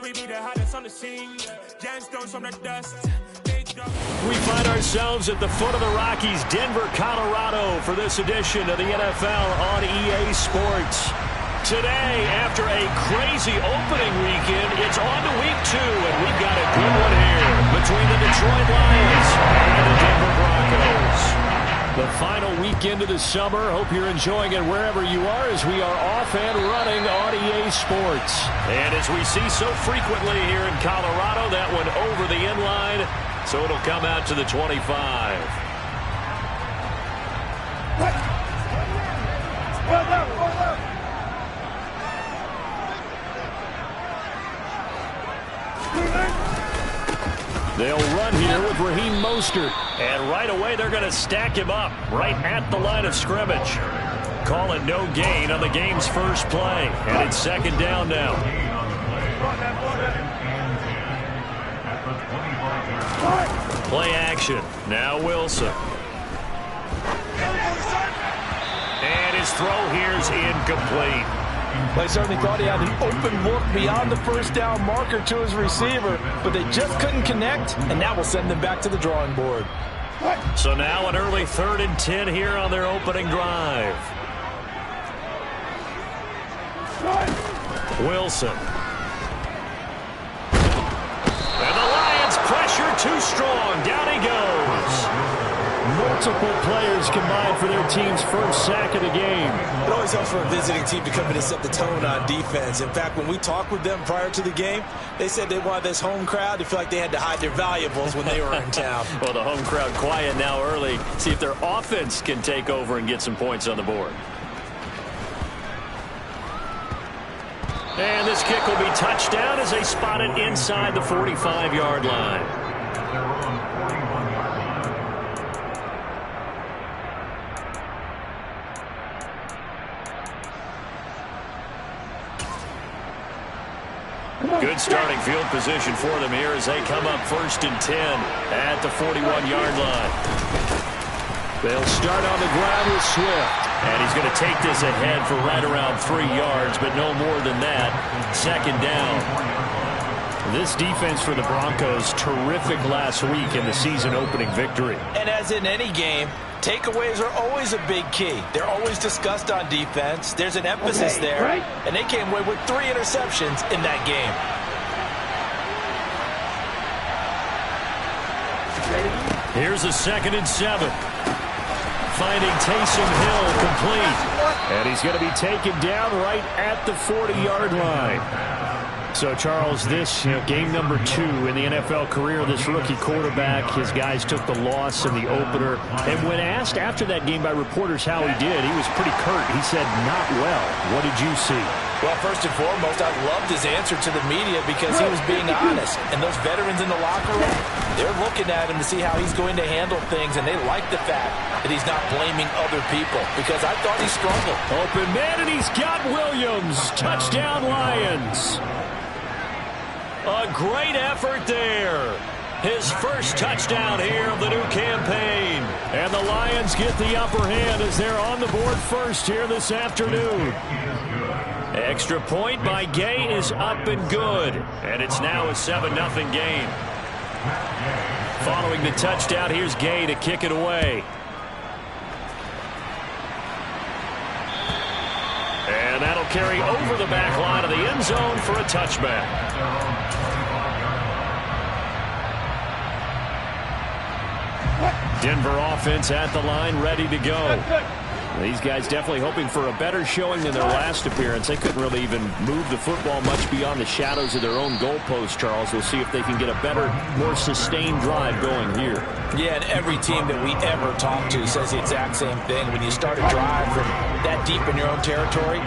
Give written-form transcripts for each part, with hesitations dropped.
we be the hottest on the scene. Gemstones from the dust. We find ourselves at the foot of the Rockies, Denver, Colorado, for this edition of the NFL on EA Sports. Today, after a crazy opening weekend, it's on to week 2, and we've got a good one here between the Detroit Lions and the Denver Broncos. The final weekend of the summer. Hope you're enjoying it wherever you are as we are off and running on EA Sports. And as we see so frequently here in Colorado, that one over the inline. So it'll come out to the 25. They'll run here with Raheem Mostert. And right away they're going to stack him up right at the line of scrimmage. Call it no gain on the game's first play. And it's second down now. Play action. Now Wilson. And his throw here is incomplete. They certainly thought he had an open look beyond the first down marker to his receiver, but they just couldn't connect, and that will send them back to the drawing board. So now an early 3rd and 10 here on their opening drive. Wilson. And the Lions pressure too strong. Down he goes. Multiple players combined for their team's first sack of the game. It always helps for a visiting team to come in and set the tone on defense. In fact, when we talked with them prior to the game, they said they wanted this home crowd to feel like they had to hide their valuables when they were in town. Well, the home crowd quiet now early. See if their offense can take over and get some points on the board. And this kick will be touchdown as they spot it inside the 45-yard line. Good starting field position for them here as they come up 1st and 10 at the 41-yard line. They'll start on the ground with Swift. And he's going to take this ahead for right around 3 yards, but no more than that. Second down. This defense for the Broncos, terrific last week in the season-opening victory. And as in any game, takeaways are always a big key. They're always discussed on defense. There's an emphasis there, and they came away with 3 interceptions in that game. Here's a 2nd and 7. Finding Taysom Hill complete. And he's going to be taken down right at the 40-yard line. So, Charles, this game number 2 in the NFL career of this rookie quarterback. His guys took the loss in the opener. And when asked after that game by reporters how he did, he was pretty curt. He said, not well. What did you see? Well, first and foremost, I loved his answer to the media because he was being honest. And those veterans in the locker room, they're looking at him to see how he's going to handle things, and they like the fact that he's not blaming other people because I thought he struggled. Open man, and he's got Williams. Touchdown, Lions. A great effort there. His first touchdown here of the new campaign. And the Lions get the upper hand as they're on the board first here this afternoon. Extra point by Gay is up and good. And it's now a 7-0 game. Following the touchdown, here's Gay to kick it away. And that'll carry over the back line of the end zone for a touchback. Denver offense at the line, ready to go. These guys definitely hoping for a better showing than their last appearance. They couldn't really even move the football much beyond the shadows of their own goalpost, Charles. We'll see if they can get a better, more sustained drive going here. Yeah, and every team that we ever talk to says the exact same thing. When you start a drive from that deep in your own territory,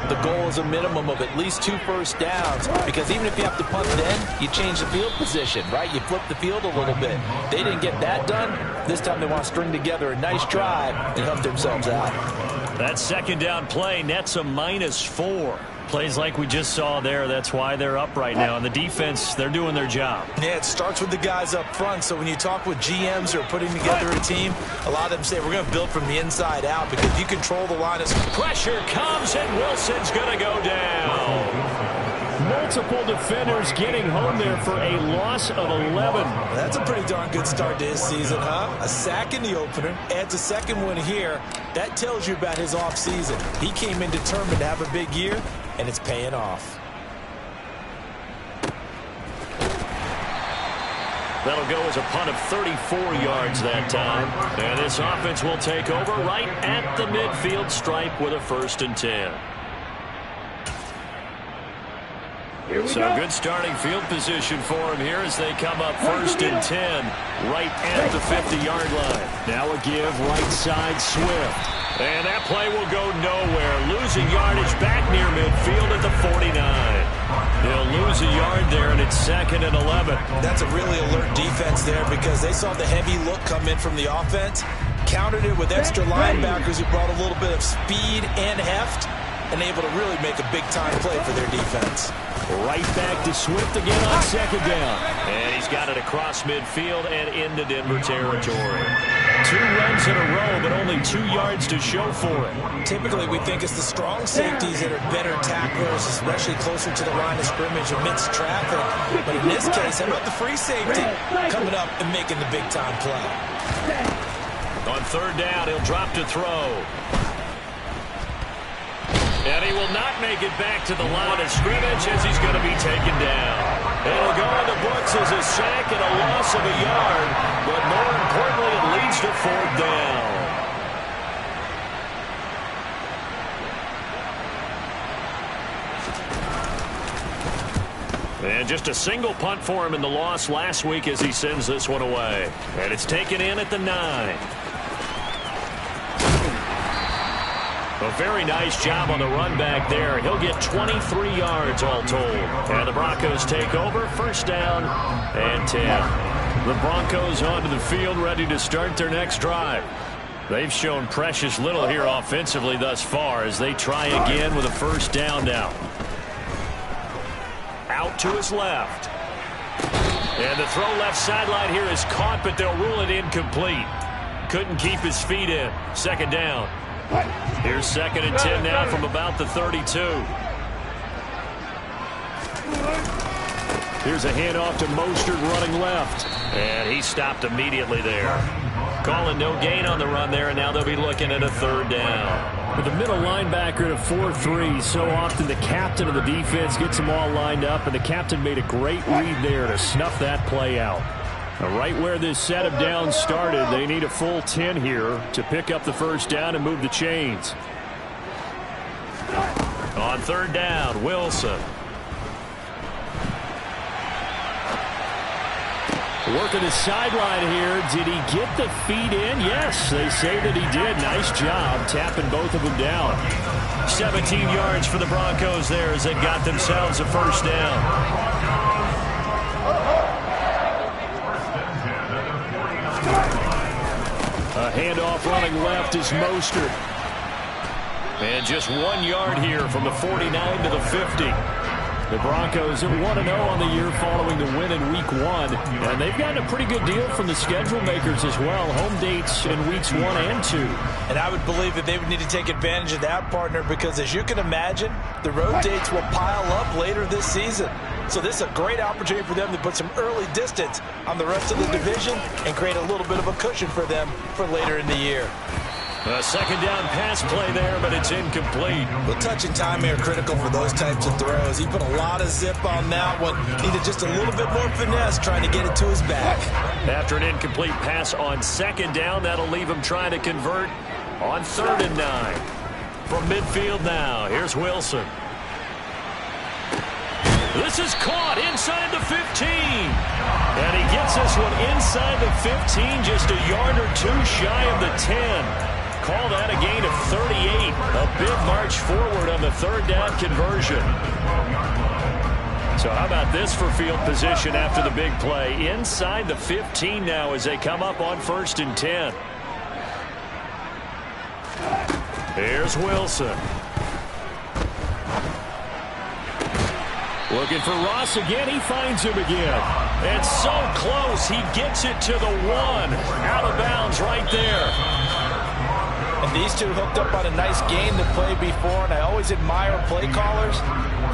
the goal is a minimum of at least 2 first downs, because even if you have to punt then, you change the field position, right? You flip the field a little bit. They didn't get that done. This time they want to string together a nice drive and help themselves out. That second down play nets a -4. Plays like we just saw there. That's why they're up right now. And the defense, they're doing their job. Yeah, it starts with the guys up front. So when you talk with GMs who are putting together a team, a lot of them say we're going to build from the inside out because you control the line of pressure comes and Wilson's going to go down. multiple defenders getting home there for a loss of 11. That's a pretty darn good start to his season, huh? A sack in the opener, adds a second one here. That tells you about his offseason. He came in determined to have a big year, and it's paying off. That'll go as a punt of 34 yards that time. And this offense will take over right at the midfield stripe with a 1st and 10. So good starting field position for him here as they come up 1st and 10 right at the 50-yard line. Now a give right side Swift. And that play will go nowhere. Losing yardage back near midfield at the 49. He'll lose a yard there, and it's 2nd and 11. That's a really alert defense there because they saw the heavy look come in from the offense, countered it with extra linebackers who brought a little bit of speed and heft, and able to really make a big-time play for their defense. Right back to Swift again on 2nd down. And he's got it across midfield and into Denver territory. 2 runs in a row, but only 2 yards to show for it. Typically, we think it's the strong safeties that are better tacklers, especially closer to the line of scrimmage amidst traffic. But in this case, how about the free safety coming up and making the big-time play? On 3rd down, he'll drop to throw. And he will not make it back to the line of scrimmage as he's going to be taken down. It'll go on the books as a sack and a loss of a yard, but more importantly, it leads to 4th down. And just a single punt for him in the loss last week as he sends this one away. And it's taken in at the 9. A very nice job on the run back there. He'll get 23 yards all told. And the Broncos take over, 1st down and 10. The Broncos onto the field ready to start their next drive. They've shown precious little here offensively thus far as they try again with a 1st down now. Out to his left. And the throw left sideline here is caught, but they'll rule it incomplete. Couldn't keep his feet in. 2nd down. Here's 2nd and 10 now from about the 32. Here's a handoff to Mostert running left. And he stopped immediately there. Calling no gain on the run there, and now they'll be looking at a 3rd down. With the middle linebacker at a 4-3, so often the captain of the defense gets them all lined up, and the captain made a great read there to snuff that play out. Right where this set of downs started, they need a full 10 here to pick up the 1st down and move the chains. On 3rd down, Wilson. Working the sideline here. Did he get the feet in? Yes, they say that he did. Nice job tapping both of them down. 17 yards for the Broncos there as they got themselves a 1st down. A handoff running left is Mostert. And just 1 yard here from the 49 to the 50. The Broncos are 1-0 on the year following the win in Week 1. And they've gotten a pretty good deal from the schedule makers as well. Home dates in Weeks 1 and 2. And I would believe that they would need to take advantage of that, partner, because as you can imagine, the road dates will pile up later this season. So this is a great opportunity for them to put some early distance on the rest of the division and create a little bit of a cushion for them for later in the year. A 2nd down pass play there, but it's incomplete. Well, touch and timing are critical for those types of throws. He put a lot of zip on that one. Needed just a little bit more finesse trying to get it to his back. After an incomplete pass on 2nd down, that'll leave him trying to convert on 3rd and 9. From midfield now, here's Wilson. This is caught inside the 15. And he gets this one inside the 15, just a yard or 2 shy of the 10. Call that a gain of 38. A big march forward on the 3rd down conversion. So how about this for field position after the big play? Inside the 15 now as they come up on 1st and 10. Here's Wilson. Looking for Ross again. He finds him again. And so close. He gets it to the 1. Out of bounds right there. And these two hooked up on a nice game that played before, and I always admire play callers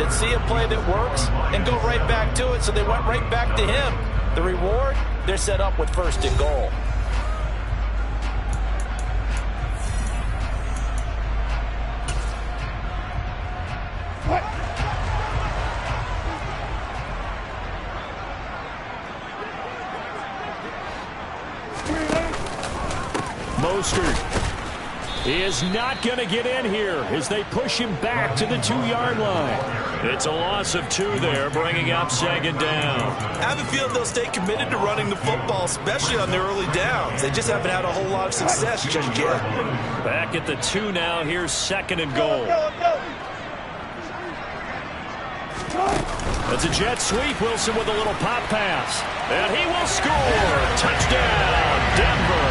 that see a play that works and go right back to it, so they went right back to him. The reward, they're set up with 1st and goal. Mostert is not going to get in here as they push him back to the 2-yard line. It's a loss of 2 there, bringing up 2nd down. I have a feeling they'll stay committed to running the football, especially on their early downs. They just haven't had a whole lot of success just yet. Back at the 2 now. Here's 2nd and goal. That's a jet sweep. Wilson with a little pop pass. And he will score. Touchdown, Denver.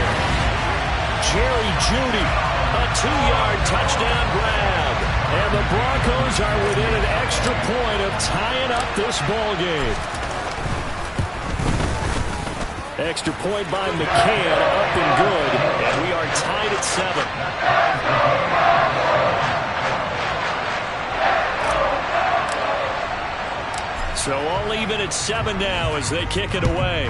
Jerry Jeudy, a 2-yard touchdown grab. And the Broncos are within an extra point of tying up this ball game. Extra point by McCann, up and good. And we are tied at 7. So all even at 7 now as they kick it away.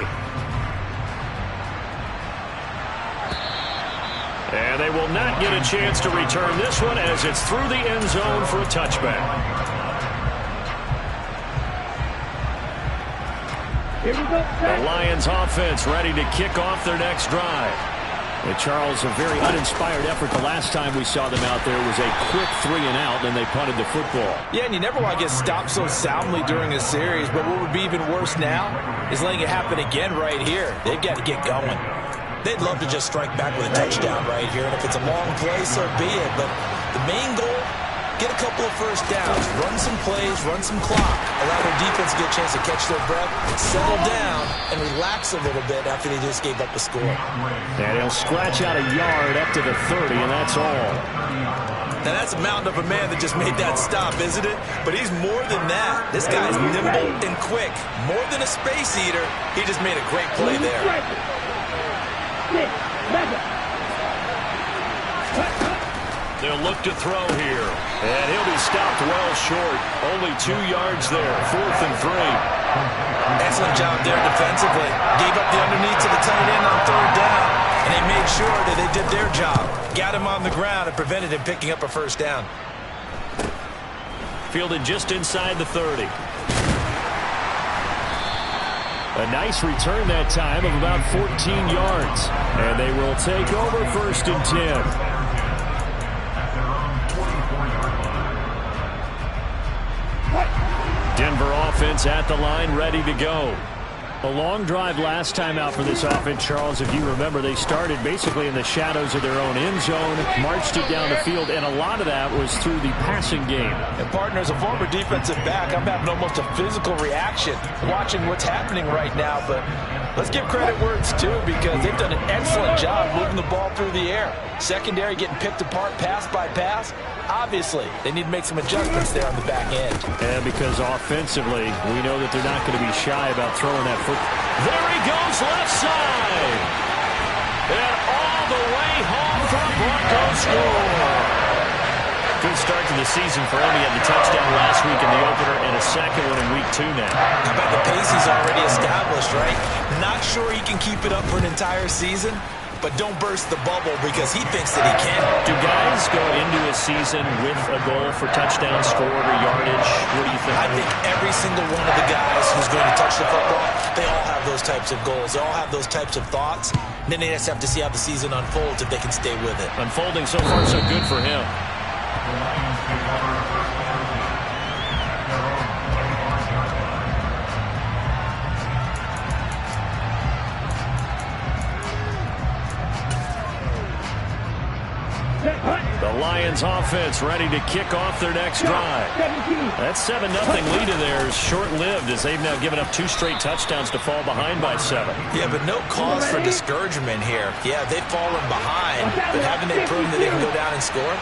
And they will not get a chance to return this one as it's through the end zone for a touchback. Here we go. The Lions offense ready to kick off their next drive. And Charles, a very uninspired effort the last time we saw them out there was a quick 3 and out, and they punted the football. Yeah, and you never want to get stopped so soundly during a series, but what would be even worse now is letting it happen again right here. They've got to get going. They'd love to just strike back with a touchdown right here, and if it's a long play, so be it. But the main goal, get a couple of first downs, run some plays, run some clock, allow their defense to get a chance to catch their breath, settle down, and relax a little bit after they just gave up a score. And he'll scratch out a yard up to the 30, and that's all. Now that's a mountain of a man that just made that stop, isn't it? But he's more than that. This guy's nimble and quick. More than a space eater, he just made a great play there. They'll look to throw here. And he'll be stopped well short. Only 2 yards there. 4th and 3. Excellent job there defensively. Gave up the underneath to the tight end on 3rd down. And they made sure that they did their job. Got him on the ground and prevented him picking up a first down. Fielded just inside the 30. A nice return that time of about 14 yards. And they will take over 1st and 10. Denver offense at the line, ready to go. A long drive last time out for this offense, Charles. If you remember, they started basically in the shadows of their own end zone, marched it down the field, and a lot of that was through the passing game. And partner, as a former defensive back, I'm having almost a physical reaction watching what's happening right now. But let's give credit where it's due, because they've done an excellent job moving the ball through the air. Secondary getting picked apart pass by pass. Obviously, they need to make some adjustments there on the back end. And because offensively, we know that they're not going to be shy about throwing that football. There he goes, left side. And all the way home for a Broncos score. Good start to the season for him. He had the touchdown last week in the opener and a second one in week 2 now. How about the pace he's already established, right? Not sure he can keep it up for an entire season, but don't burst the bubble because he thinks that he can. Do guys go into a season with a goal for touchdown scored or yardage? What do you think? I think every single one of the guys who's going to touch the football, they all have those types of goals. They all have those types of thoughts. And then they just have to see how the season unfolds if they can stay with it. Unfolding so far so good for him. The Lions offense ready to kick off their next drive. That 7-0 lead of theirs short-lived as they've now given up 2 straight touchdowns to fall behind by 7. Yeah, but no cause for discouragement here. Yeah, they've fallen behind, but haven't they proven that they can go down and score?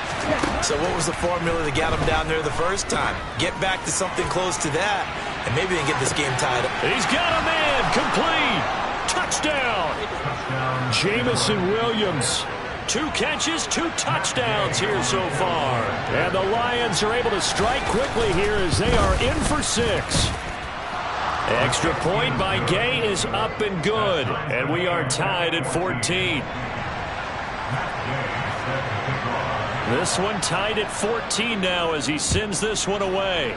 So what was the formula that got them down there the first time? Get back to something close to that, and maybe they can get this game tied up. He's got a man complete. Touchdown. Jamison Williams. 2 catches, 2 touchdowns here so far. And the Lions are able to strike quickly here as they are in for 6. Extra point by Gay is up and good. And we are tied at 14. This one tied at 14 now as he sends this one away.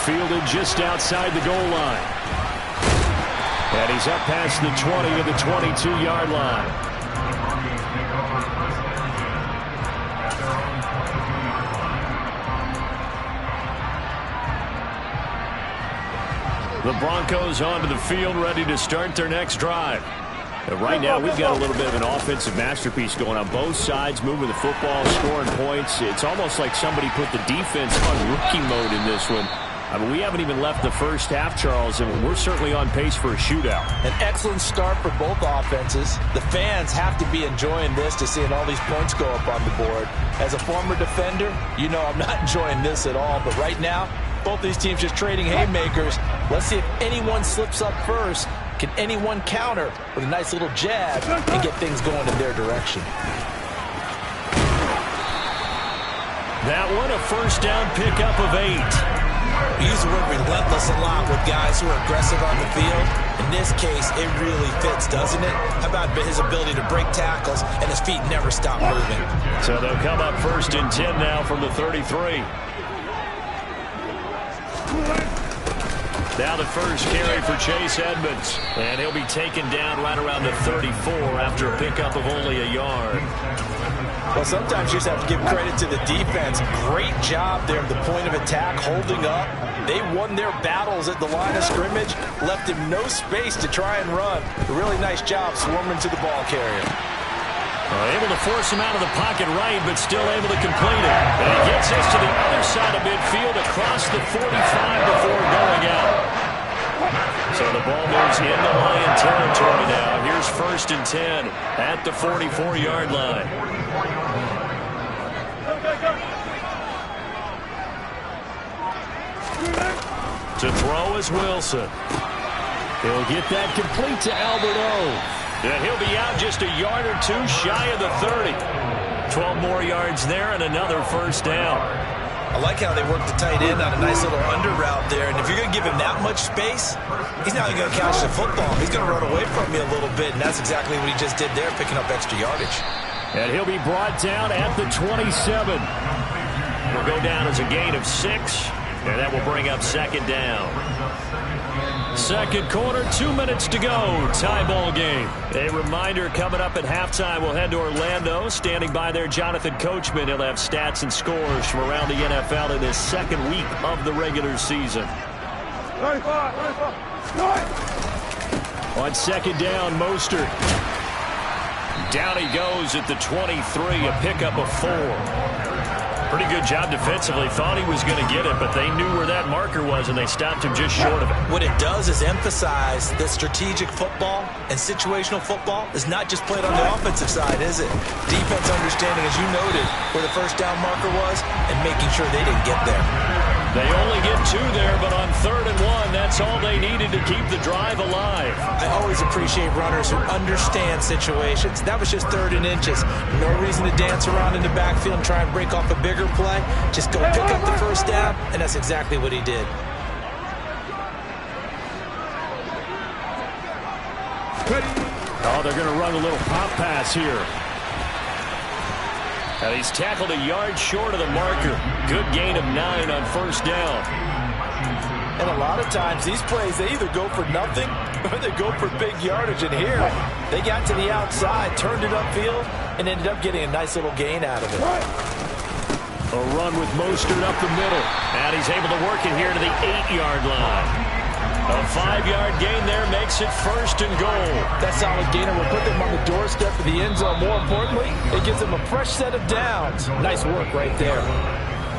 Fielded just outside the goal line. And he's up past the 20 of the 22-yard line. The Broncos onto the field, ready to start their next drive. Right now, we've got a little bit of an offensive masterpiece going on both sides, moving the football, scoring points. It's almost like somebody put the defense on rookie mode in this one. I mean, we haven't even left the first half, Charles, and we're certainly on pace for a shootout. An excellent start for both offenses. The fans have to be enjoying this to seeing all these points go up on the board. As a former defender, you know I'm not enjoying this at all. But right now, both these teams just trading haymakers. Let's see if anyone slips up first. Can anyone counter with a nice little jab and get things going in their direction? That one, a first down pickup of 8. We use the word relentless a lot with guys who are aggressive on the field. In this case, it really fits, doesn't it? How about his ability to break tackles and his feet never stop moving? So they'll come up 1st and 10 now from the 33. Now the first carry for Chase Edmonds. And he'll be taken down right around the 34 after a pickup of only a yard. Well, sometimes you just have to give credit to the defense. Great job there at the point of attack, holding up. They won their battles at the line of scrimmage, left him no space to try and run. A really nice job swarming to the ball carrier. Able to force him out of the pocket right, but still able to complete it. And he gets us to the other side of midfield across the 45 before going out. So the ball moves into Lion territory now. Here's 1st and 10 at the 44-yard line. To throw is Wilson. He'll get that complete to Albert O. And he'll be out just a yard or 2 shy of the 30. 12 more yards there and another first down. I like how they work the tight end on a nice little under route there. And if you're going to give him that much space, he's not even going to catch the football. He's going to run away from you a little bit, and that's exactly what he just did there, picking up extra yardage. And he'll be brought down at the 27. Will go down as a gain of 6, and that will bring up 2nd down. Second quarter, 2 minutes to go. Tie ball game. A reminder coming up at halftime, we'll head to Orlando. Standing by there, Jonathan Coachman. He'll have stats and scores from around the NFL in his 2nd week of the regular season. On 2nd down, Mostert. Down he goes at the 23, a pickup of 4. Pretty good job defensively. Thought he was going to get it, but they knew where that marker was, and they stopped him just short of it. What it does is emphasize that strategic football and situational football is not just played on the offensive side, is it? Defense understanding, as you noted, where the first down marker was and making sure they didn't get there. They only get 2 there, but on 3rd and 1, that's all they needed to keep the drive alive. I always appreciate runners who understand situations. That was just 3rd and inches. No reason to dance around in the backfield and try and break off a bigger play. Just go pick up the first down, and that's exactly what he did. Oh, they're going to run a little pop pass here. And he's tackled a yard short of the marker. Good gain of 9 on 1st down. And a lot of times these plays, they either go for nothing or they go for big yardage. And here, they got to the outside, turned it upfield, and ended up getting a nice little gain out of it. A run with Mostert up the middle. And he's able to work it here to the 8-yard line. A 5-yard gain there makes it 1st and goal. That solid gainer will put them on the doorstep of the end zone. More importantly, it gives them a fresh set of downs. Nice work right there.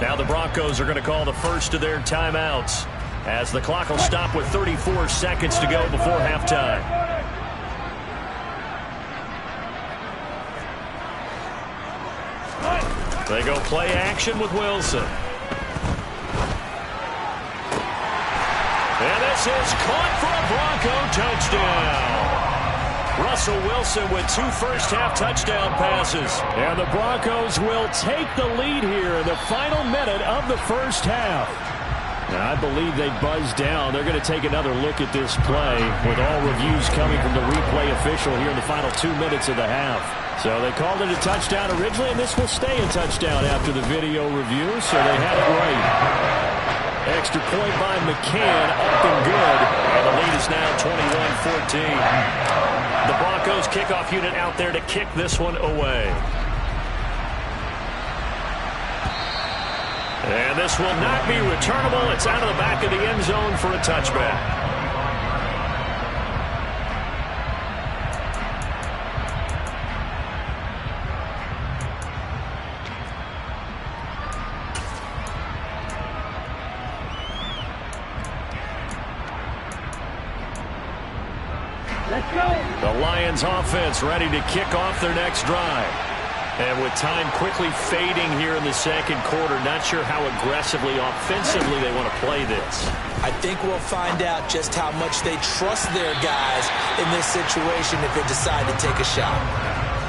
Now the Broncos are going to call the first of their timeouts as the clock will stop with 34 seconds to go before halftime. They go play action with Wilson. And this is caught for a Bronco touchdown. Russell Wilson with 2 first-half touchdown passes. And the Broncos will take the lead here in the final minute of the first half. Now, I believe they buzzed down. They're going to take another look at this play with all reviews coming from the replay official here in the final 2 minutes of the half. So they called it a touchdown originally, and this will stay a touchdown after the video review, so they had it right. Extra point by McCann, up and good. And the lead is now 21-14. The Broncos kickoff unit out there to kick this one away. And this will not be returnable. It's out of the back of the end zone for a touchback. The Lions offense ready to kick off their next drive. And with time quickly fading here in the second quarter, not sure how aggressively, offensively they want to play this. I think we'll find out just how much they trust their guys in this situation if they decide to take a shot.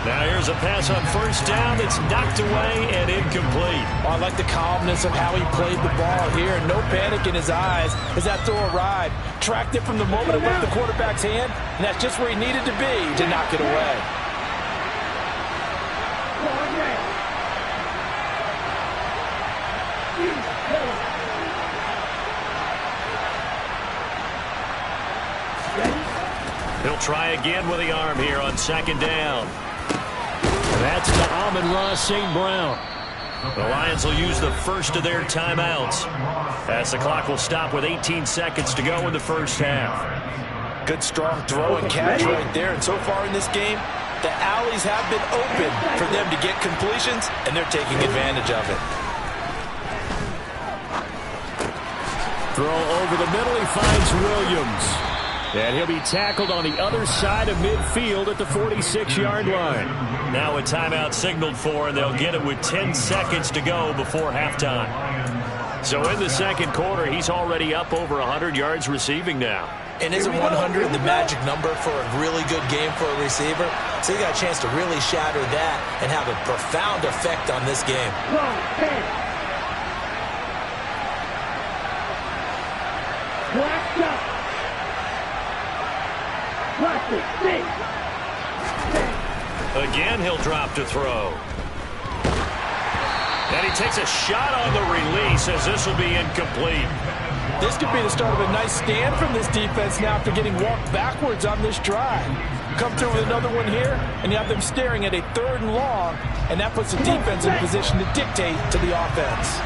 Now here's a pass on first down that's knocked away and incomplete. Oh, I like the calmness of how he played the ball here. No panic in his eyes as that throw arrived. Tracked it from the moment it left the quarterback's hand, and that's just where he needed to be to knock it away. He'll try again with the arm here on second down. And that's to Amon-Ra St. Brown. The Lions will use the first of their timeouts as the clock will stop with 18 seconds to go in the first half. Good strong throw and catch right there. And so far in this game, the alleys have been open for them to get completions, and they're taking advantage of it. Throw over the middle. He finds Williams. And he'll be tackled on the other side of midfield at the 46-yard line. Now a timeout signaled for, and they'll get it with 10 seconds to go before halftime. So in the second quarter, he's already up over 100 yards receiving now. And isn't 100 the magic number for a really good game for a receiver? So you got a chance to really shatter that and have a profound effect on this game. Again, he'll drop to throw. And he takes a shot on the release as this will be incomplete. This could be the start of a nice stand from this defense now after getting walked backwards on this drive. Come through with another one here, and you have them staring at a 3rd and long, and that puts the defense in position to dictate to the offense.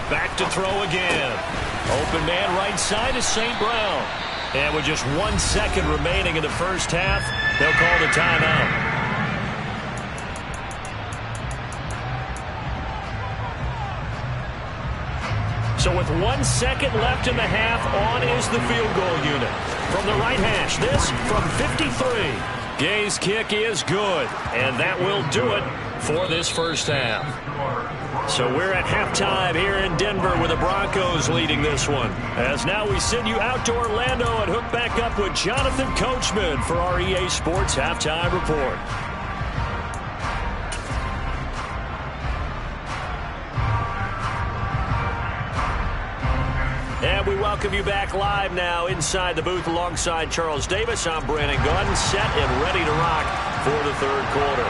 Back to throw again. Open man right side is St. Brown. And with just 1 second remaining in the first half, they'll call the timeout. So with 1 second left in the half, on is the field goal unit. From the right hash, this from 53. Gay's kick is good, and that will do it for this first half. So we're at halftime here in Denver with the Broncos leading this one. As now we send you out to Orlando and hook back up with Jonathan Coachman for our EA Sports Halftime Report. And we welcome you back live now inside the booth alongside Charles Davis. I'm Brandon Gaudin, set and ready to rock for the third quarter.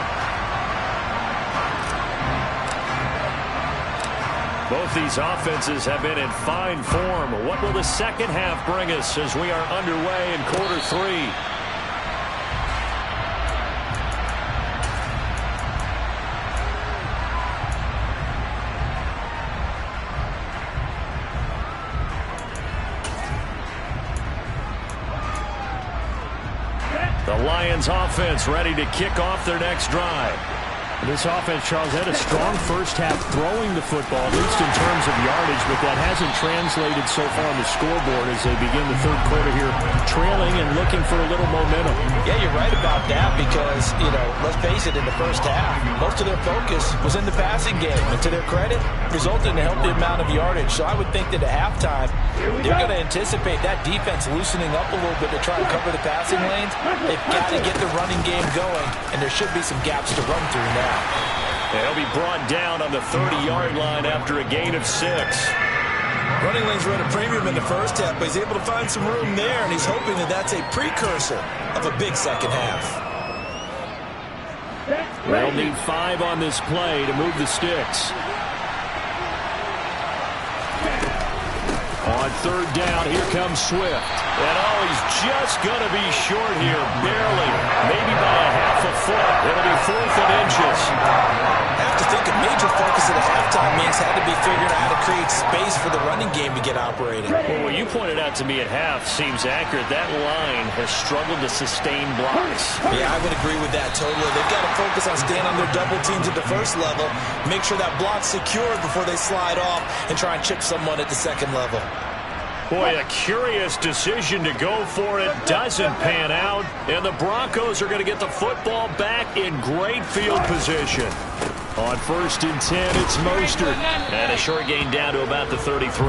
Both these offenses have been in fine form. What will the second half bring us as we are underway in quarter 3? The Lions offense ready to kick off their next drive. This offense, Charles, had a strong first half throwing the football, at least in terms of yardage, but that hasn't translated so far on the scoreboard as they begin the third quarter here, trailing and looking for a little momentum. Yeah, you're right about that because, let's face it, in the first half, most of their focus was in the passing game. And to their credit, resulted in a healthy amount of yardage. So I would think that at halftime, they're going to anticipate that defense loosening up a little bit to try and cover the passing lanes. They've got to get the running game going, and there should be some gaps to run through now. They'll be brought down on the 30-yard line after a gain of 6. Running lanes were at a premium in the first half, but he's able to find some room there, and he's hoping that that's a precursor of a big second half. They'll need 5 on this play to move the sticks. On third down, here comes Swift. And he's just going to be short here, barely, maybe by a half a foot. It'll be 4th and inches. I have to think a major focus at the halftime means had to be figuring out how to create space for the running game to get operating. Well, what you pointed out to me at half seems accurate. That line has struggled to sustain blocks. Yeah, I would agree with that totally. They've got to focus on staying on their double teams at the first level, make sure that block's secured before they slide off and try and chip someone at the second level. Boy, a curious decision to go for it. Doesn't pan out. And the Broncos are going to get the football back in great field position. On 1st and 10, it's Mostert. And a short gain down to about the 33.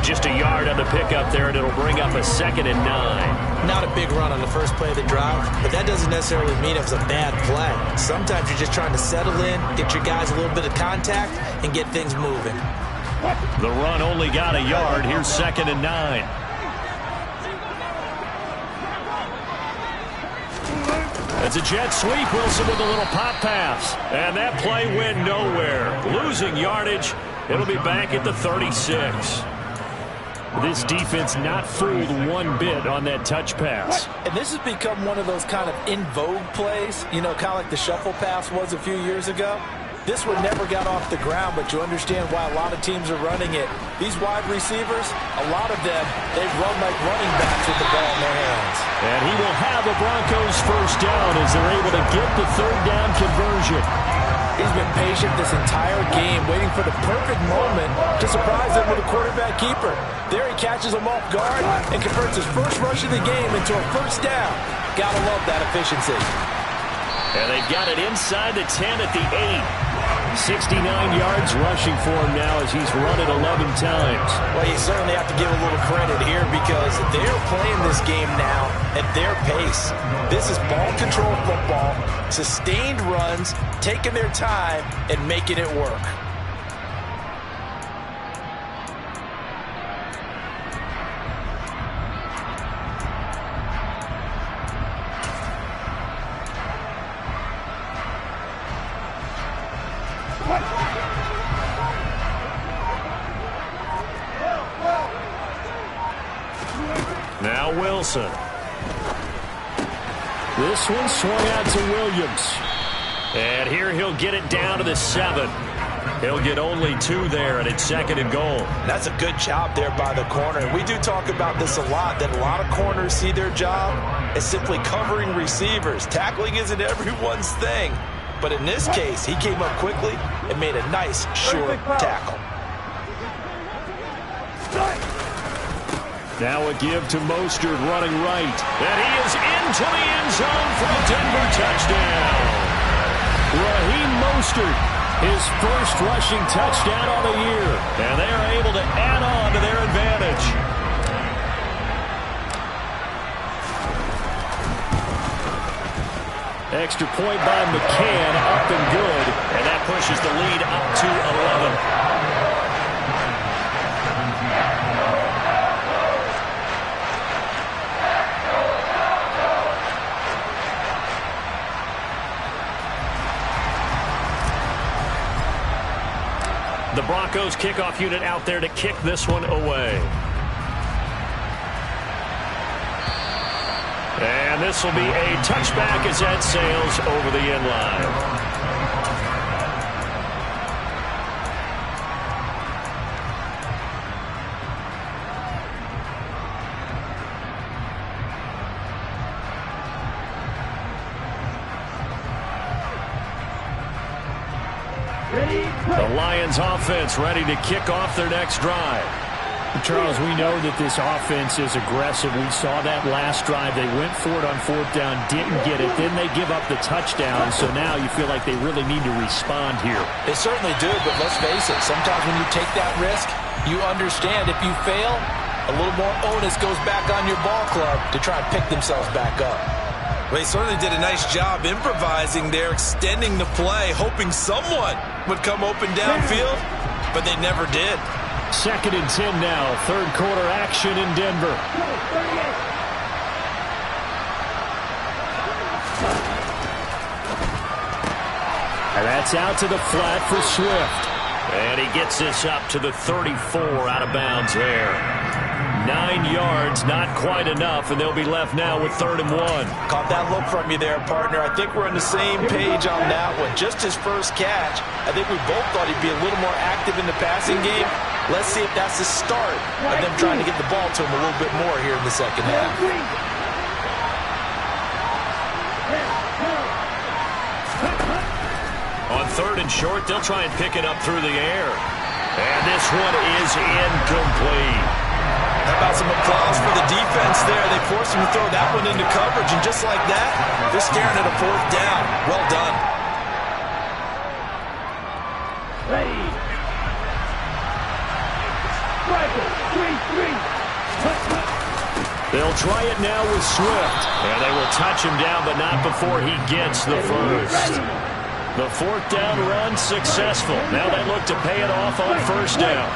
Just a yard on the pickup there, and it'll bring up a 2nd and 9. Not a big run on the first play of the drive, but that doesn't necessarily mean it was a bad play. Sometimes you're just trying to settle in, get your guys a little bit of contact, and get things moving. The run only got a yard. Here's 2nd and 9. It's a jet sweep. Wilson with a little pop pass. And that play went nowhere. Losing yardage. It'll be back at the 36. This defense not fooled one bit on that touch pass. And this has become one of those kind of in vogue plays, kind of like the shuffle pass was a few years ago. This one never got off the ground, but you understand why a lot of teams are running it. These wide receivers, a lot of them, they run like running backs with the ball in their hands. And he will have the Broncos first down as they're able to get the third down conversion. He's been patient this entire game, waiting for the perfect moment to surprise them with a quarterback keeper. There he catches him off guard and converts his first rush of the game into a first down. Gotta love that efficiency. And they've got it inside the 10 at the 8. 69 yards rushing for him now as he's run it 11 times. Well, you certainly have to give a little credit here because they're playing this game now at their pace. This is ball control football, sustained runs, taking their time, and making it work. Now Wilson. This one swung out to Williams. And here he'll get it down to the 7. He'll get only 2 there, and it's 2nd and goal. That's a good job there by the corner. And we do talk about this a lot, that a lot of corners see their job as simply covering receivers. Tackling isn't everyone's thing. But in this case, he came up quickly and made a nice, short tackle. Now a give to Mostert running right. And he is into the end zone for a Denver touchdown. Raheem Mostert, his first rushing touchdown on the year. And they are able to add on to their advantage. Extra point by McCann, up and good. And that pushes the lead up to 11. The Broncos kickoff unit out there to kick this one away. And this will be a touchback as that sails over the end line. The Lions offense ready to kick off their next drive. Charles, we know that this offense is aggressive. We saw that last drive. They went for it on fourth down, didn't get it. Then they give up the touchdown. So now you feel like they really need to respond here. They certainly do, but let's face it. Sometimes when you take that risk, you understand if you fail, a little more onus goes back on your ball club to try and pick themselves back up. Well, they certainly did a nice job improvising there, extending the play, hoping someone would come open downfield, but they never did. 2nd and 10 now. Third quarter action in Denver. And that's out to the flat for Swift. And he gets this up to the 34 out of bounds there. 9 yards, not quite enough, and they'll be left now with 3rd and 1. Caught that look from you there, partner. I think we're on the same page on that one. Just his first catch, I think we both thought he'd be a little more active in the passing game. Let's see if that's the start of them trying to get the ball to him a little bit more here in the second half. On 3rd and short, they'll try and pick it up through the air. And this one is incomplete. How about some applause for the defense there? They forced him to throw that one into coverage, and just like that, they're staring at a 4th down. Well done. They'll try it now with Swift. And they will touch him down, but not before he gets the first. The 4th down run successful. Now they look to pay it off on 1st down.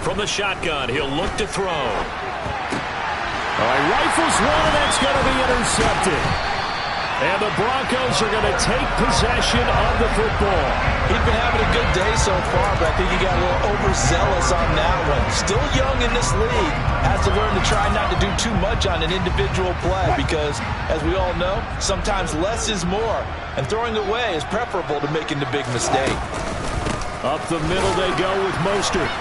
From the shotgun, he'll look to throw. All right, rifles one, and that's going to be intercepted. And the Broncos are going to take possession of the football. He's been having a good day so far, but I think he got a little overzealous on that one. Still young in this league. Has to learn to try not to do too much on an individual play because, as we all know, sometimes less is more. And throwing away is preferable to making the big mistake. Up the middle they go with Mostert.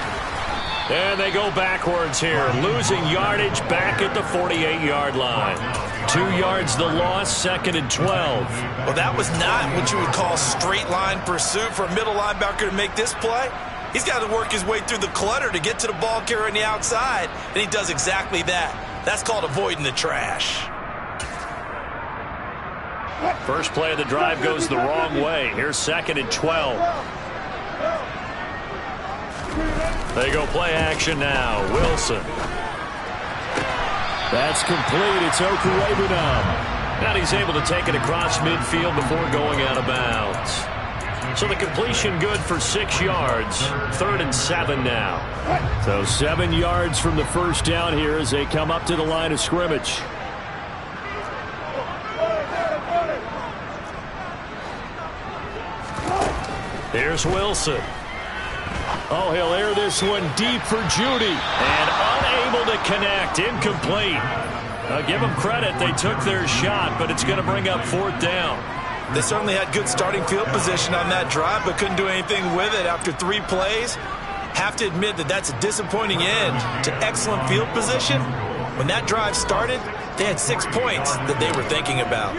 And they go backwards here, losing yardage back at the 48-yard line. 2 yards the loss, 2nd and 12. Well, that was not what you would call straight line pursuit for a middle linebacker to make this play. He's got to work his way through the clutter to get to the ball carrier on the outside, and he does exactly that. That's called avoiding the trash. First play of the drive goes the wrong way. Here's 2nd and 12. They go play action now. Wilson. That's complete. It's Okurebunom. Now he's able to take it across midfield before going out of bounds. So the completion good for 6 yards. 3rd and 7 now. So 7 yards from the first down here as they come up to the line of scrimmage. Here's Wilson. Oh, he'll air this one deep for Judy. And unable to connect. Incomplete. Give them credit. They took their shot, but it's going to bring up 4th down. They certainly had good starting field position on that drive, but couldn't do anything with it after 3 plays. Have to admit that that's a disappointing end to excellent field position. When that drive started, they had 6 points that they were thinking about.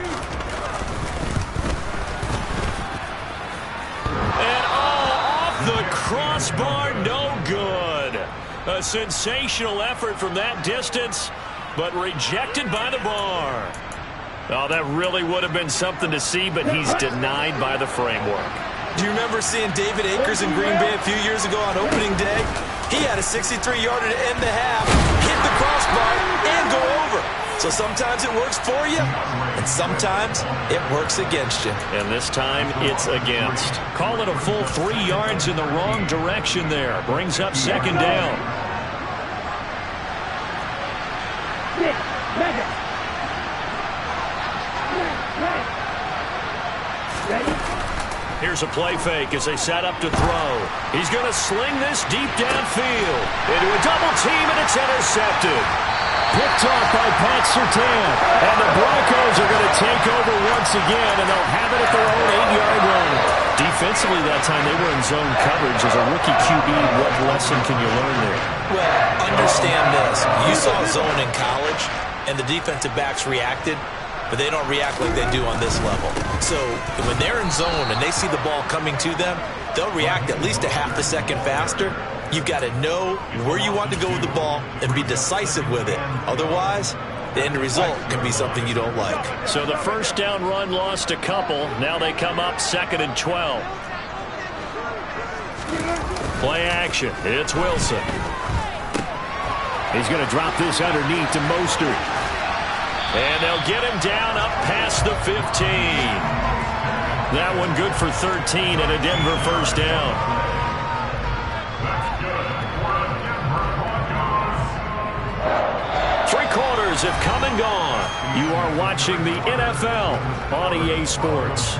The crossbar, no good. A sensational effort from that distance, but rejected by the bar. Oh, that really would have been something to see, but he's denied by the framework. Do you remember seeing David Akers in Green Bay a few years ago on opening day? He had a 63-yarder to end the half, hit the crossbar, and go over. So sometimes it works for you, and sometimes it works against you. And this time, it's against. Call it a full 3 yards in the wrong direction there. Brings up 2nd down. Here's a play fake as they set up to throw. He's going to sling this deep downfield into a double team, and it's intercepted. Picked off by Pat Surtain. And the Broncos are going to take over once again, and they'll have it at their own 8-yard line. Defensively that time, they were in zone coverage. As a rookie QB, what lesson can you learn there? Well, understand this. this. You saw zone in college, and the defensive backs reacted, but they don't react like they do on this level. So when they're in zone and they see the ball coming to them, they'll react at least a half a second faster. You've got to know where you want to go with the ball and be decisive with it. Otherwise, the end result can be something you don't like. So the first down run lost a couple. Now they come up 2nd and 12. Play action. It's Wilson. He's going to drop this underneath to Mostert. And they'll get him down up past the 15. That one good for 13 and a Denver first down. Three quarters have come and gone. You are watching the NFL on EA Sports.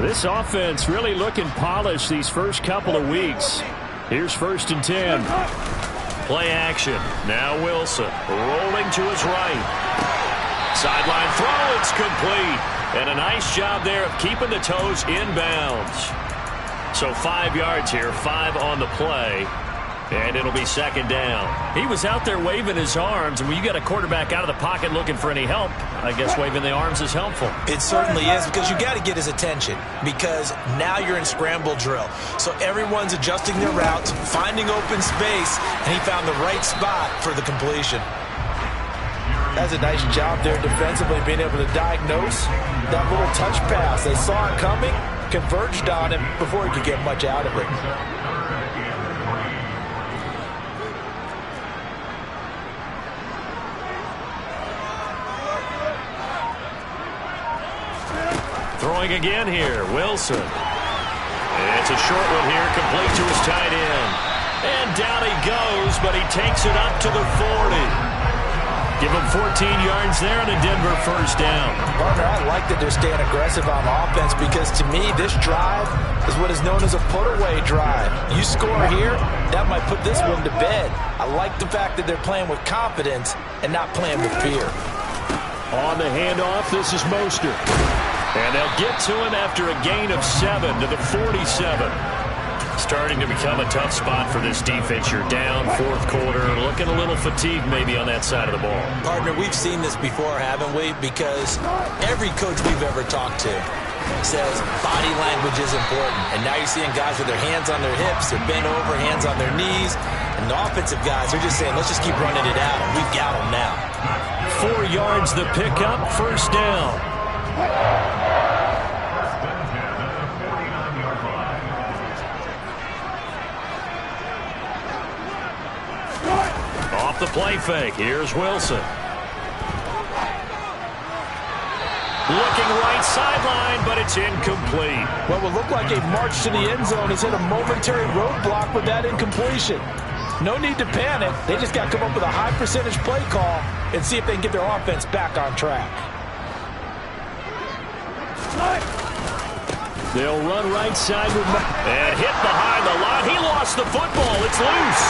This offense really looking polished these first couple of weeks. Here's 1st and 10. Play action. Now Wilson rolling to his right. Sideline throw. It's complete. And a nice job there of keeping the toes inbounds. So 5 yards here, 5 on the play. And it'll be 2nd down. He was out there waving his arms, and when you got a quarterback out of the pocket looking for any help, I guess waving the arms is helpful. It certainly is, because you got to get his attention, because now you're in scramble drill. So everyone's adjusting their routes, finding open space, and he found the right spot for the completion. That's a nice job there defensively, being able to diagnose that little touch pass. They saw it coming, converged on him before he could get much out of it. Throwing again here, Wilson. It's a short one here, complete to his tight end. And down he goes, but he takes it up to the 40. Give him 14 yards there and a Denver first down. Partner, I like that they're staying aggressive on offense, because to me, this drive is what is known as a put-away drive. You score here, that might put this one to bed. I like the fact that they're playing with confidence and not playing with fear. On the handoff, this is Mostert. And they'll get to him after a gain of 7 to the 47. Starting to become a tough spot for this defense. You're down 4th quarter, looking a little fatigued maybe on that side of the ball. Partner, we've seen this before, haven't we? Because every coach we've ever talked to says body language is important. And now you're seeing guys with their hands on their hips, they're bent over, hands on their knees. And the offensive guys, they're just saying, let's just keep running it out. We've got them now. 4 yards the pickup, first down. Off the play fake, here's Wilson. Looking right sideline, but it's incomplete. What would look like a march to the end zone has hit a momentary roadblock with that incompletion. No need to panic. They just got to come up with a high percentage play call and see if they can get their offense back on track. They'll run right side with and hit behind the line. He lost the football. It's loose.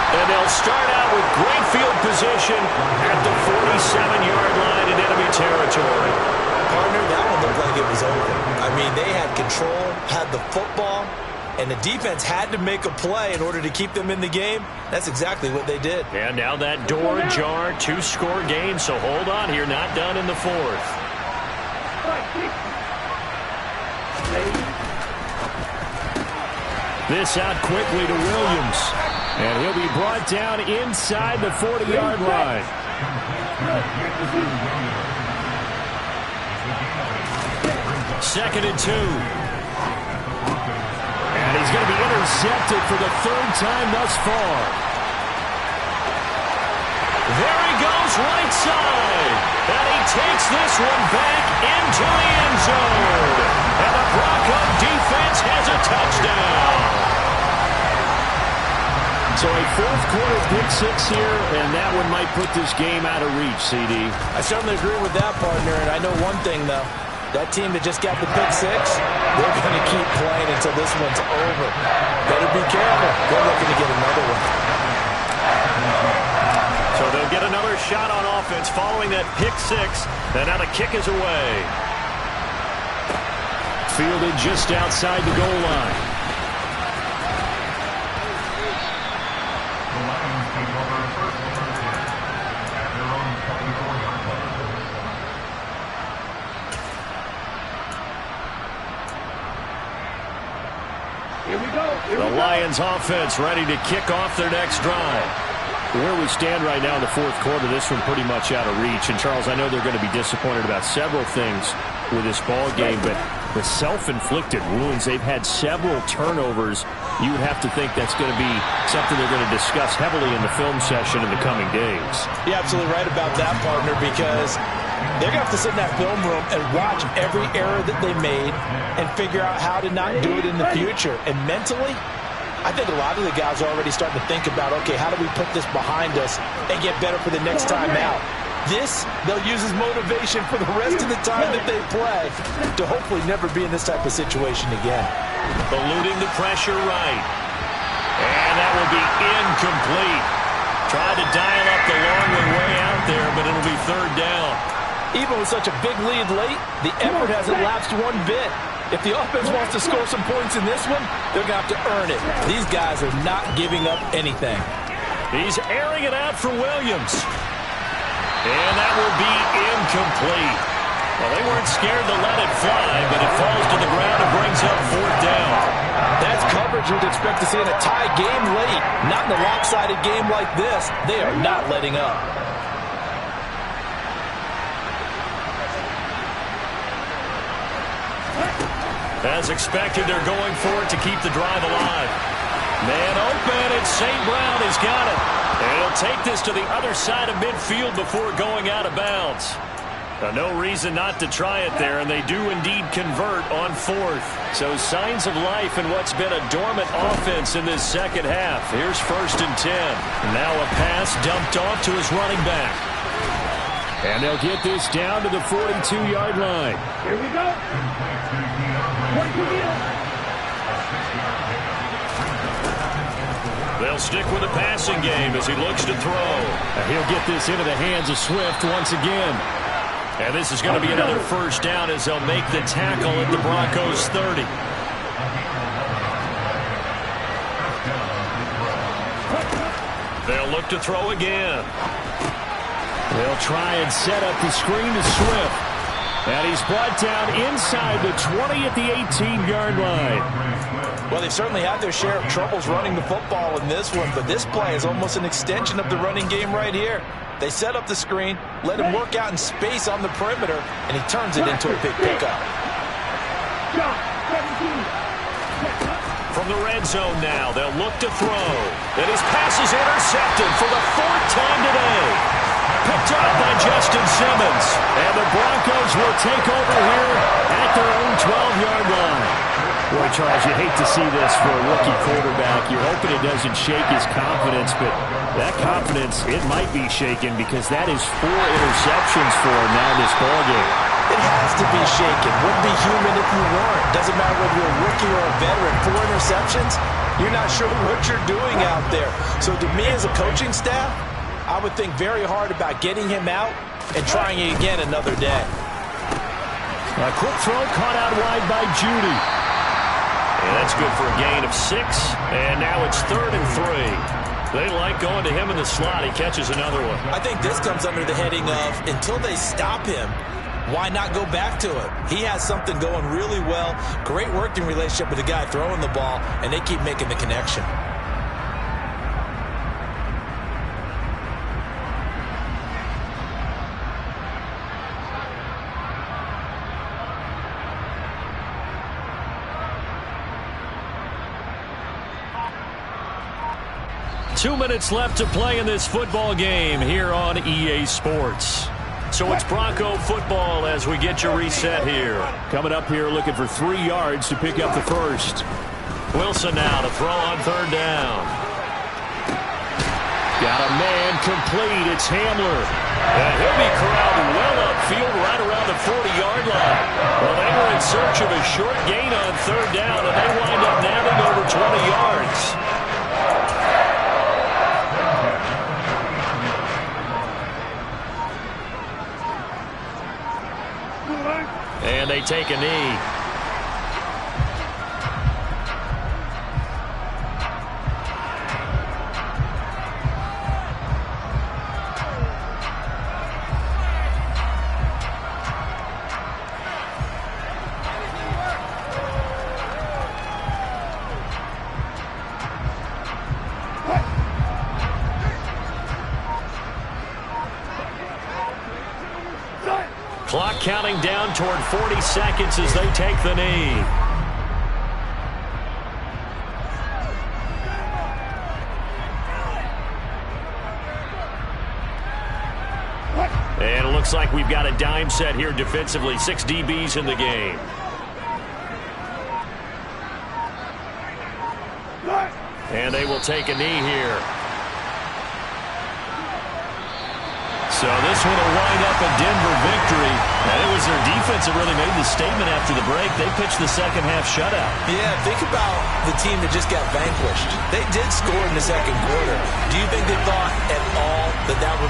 And they'll start out with great field position at the 47-yard line in enemy territory. Partner, that one looked like it was over. I mean, they had control, had the football, and the defense had to make a play in order to keep them in the game. That's exactly what they did. And now that door ajar, 2-score game, so hold on here, not done in the 4th. This out quickly to Williams. And he'll be brought down inside the 40-yard line. Second and 2. And he's going to be intercepted for the 3rd time thus far. There he goes, right side. And he takes this one back into the end zone. And the Bronco defense has a touchdown. So a 4th quarter pick-6 here, and that one might put this game out of reach, CD. I certainly agree with that, partner. And I know one thing, though. That team that just got the pick-6, they're going to keep playing until this one's over. Better be careful. They're looking to get another one. So they'll get another shot on offense following that pick six. And now the kick is away. Fielded just outside the goal line. The Lions offense ready to kick off their next drive. Where we stand right now in the fourth quarter, this one pretty much out of reach. And, Charles, I know they're going to be disappointed about several things with this ball game, but the self-inflicted wounds, they've had several turnovers. You would have to think that's going to be something they're going to discuss heavily in the film session in the coming days. You're absolutely right about that, partner, because they're going to have to sit in that film room and watch every error that they made and figure out how to not do it in the future. And mentally, I think a lot of the guys are already starting to think about, okay, how do we put this behind us and get better for the next time out? This, they'll use as motivation for the rest of the time that they play to hopefully never be in this type of situation again. Eluding the pressure right. And that will be incomplete. Tried to dial up the long way out there, but it'll be third down. Even with such a big lead late, the effort hasn't lapsed one bit. If the offense wants to score some points in this one, they're going to have to earn it. These guys are not giving up anything. He's airing it out for Williams. And that will be incomplete. Well, they weren't scared to let it fly, but it falls to the ground and brings up fourth down. That's coverage you'd expect to see in a tie game late. Not in a lopsided game like this. They are not letting up. As expected, they're going for it to keep the drive alive. Man open, and St. Brown has got it. And he'll take this to the other side of midfield before going out of bounds. No reason not to try it there, and they do indeed convert on fourth. So signs of life in what's been a dormant offense in this second half. Here's 1st and 10. Now a pass dumped off to his running back. And they'll get this down to the 42-yard line. Here we go. They'll stick with the passing game as he looks to throw. He'll get this into the hands of Swift once again. And this is going to be another first down as they'll make the tackle at the Broncos' 30. They'll look to throw again. They'll try and set up the screen to Swift. And he's brought down inside the 20 at the 18-yard line. Well, they've certainly had their share of troubles running the football in this one, but this play is almost an extension of the running game right here. They set up the screen, let him work out in space on the perimeter, and he turns it into a big pickup. From the red zone now, they'll look to throw. And his pass is intercepted for the 4th time today. Picked up by Justin Simmons. And the Broncos will take over here at their own 12-yard line. Boy, Charles, you hate to see this for a rookie quarterback. You're hoping it doesn't shake his confidence, but that confidence, it might be shaken because that is 4 interceptions for him now in this ballgame. It has to be shaken. Wouldn't be human if you weren't. Doesn't matter whether you're a rookie or a veteran. 4 interceptions, you're not sure what you're doing out there. So to me as a coaching staff, I would think very hard about getting him out and trying it again another day. A quick throw caught out wide by Judy. And that's good for a gain of 6. And now it's 3rd and 3. They like going to him in the slot. He catches another one. I think this comes under the heading of until they stop him, why not go back to him? He has something going really well. Great working relationship with the guy throwing the ball, and they keep making the connection. Two minutes left to play in this football game here on EA Sports. So it's Bronco football as we get you reset here. Coming up here looking for 3 yards to pick up the first. Wilson now to throw on 3rd down. Got a man complete. It's Hamler. And he'll be corralled well upfield right around the 40-yard line. Well, they were in search of a short gain on 3rd down, and they wind up nabbing over 20 yards. And they take a knee. Clock counting down toward 40 seconds as they take the knee. And it looks like we've got a dime set here defensively. 6 DBs in the game. And they will take a knee here. So this one will wind up a Denver victory. And it was their defense that really made the statement after the break. They pitched the second half shutout. Yeah, think about the team that just got vanquished. They did score in the second quarter. Do you think they thought at all that that would